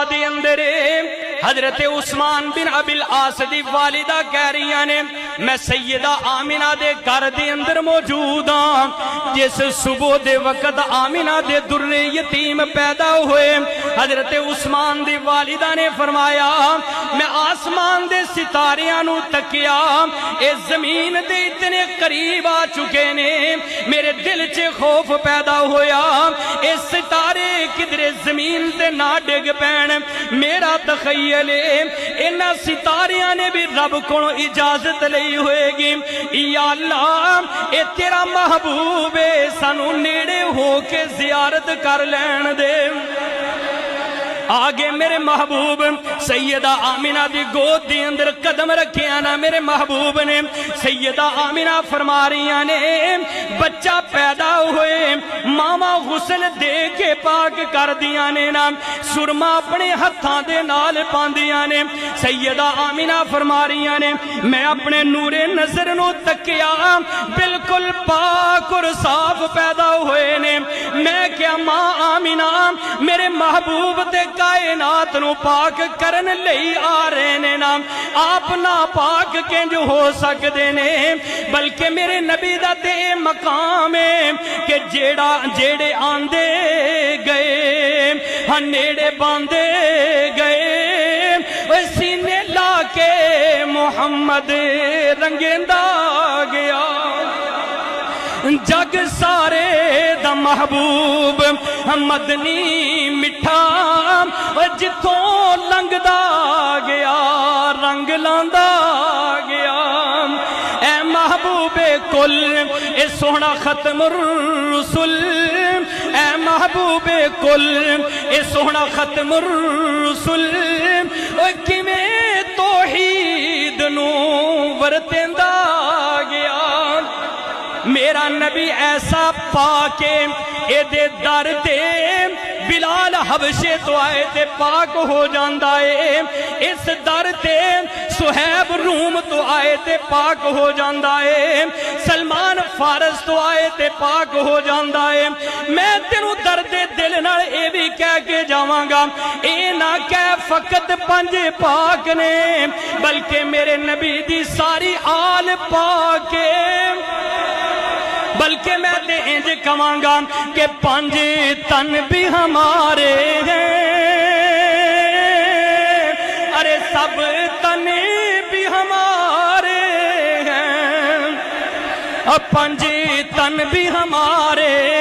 دے اندر حضرت عثمان بن ابل آس دی والدہ کہہ رہی نے میں سیدہ آمینہ دے گھر دے اندر موجود ہاں جس صبح دے وقت آمینہ دے در یتیم پیدا ہوئے حضرت عثمان دی والدہ نے فرمایا میں آسمان دے ستاریاں نو تکیا اے زمین دے اتنے قریب آ چکے نے میرے دل چے خوف پیدا ہویا اے ستارے کدھر زمین دے نہ ڈگ پین میرا تخیل انہاں ستاریاں نے بھی رب کو اجازت لئی ہوئے گی یا اللہ اے تیرا محبوب ہے سانو نیڑے ہو کے زیارت کر لین دے آگے میرے محبوب سیدہ آمینہ دی گود دی اندر قدم رکھے آنا میرے محبوب نے سیدہ آمینہ فرما رہی نے بچہ پیدا ہوئے ماما غسل دے کے پاک کر دیا نے نا سرما اپنے ہتھاں دے نال پاندیاں نے سیدہ آمینہ فرما رہی نے میں اپنے نور نظر نو تکیا بالکل پاک اور صاف پیدا ہوئے نے میں کیا ماں آمینہ میرے محبوب تے کائنات نو پاک کرن لئی آ رہے نے نا آپ نا پاک کنج ہو سکدے نے بلکہ میرے نبی دا تے مقام ہے کہ جیڑے آندے گئے نیڑے باندے گئے سینے لا کے محمد رنگیندا گیا جگ سارے دا محبوب مدنی مٹھا جتوں لنگدا گیا رنگ لاندا گیا اے محبوب کل اے سونا ختم الرسل اے محبوب کل اے سونا ختم الرسل کیویں توحید نو ورتیندا گیا میرا نبی ایسا پاکے اے دے در تے بلال حبشے تو آئے تے پاک ہو جاندہ ہے اس در تے سہیب روم تو آئے تے پاک ہو جاندہ ہے سلمان فارس تو آئے تے پاک ہو جاندہ ہے میں تینوں درد دل نال اے بھی کہہ کے جاواں گا اے نہ کہہ فقط پنج پاک نے بلکہ میرے نبی دی ساری آل پاک بلکہ میں تے انج کہاں گا کہ پنج تن بھی ہمارے ہیں ارے سب تن بھی ہمارے ہیں پنج تن بھی ہمارے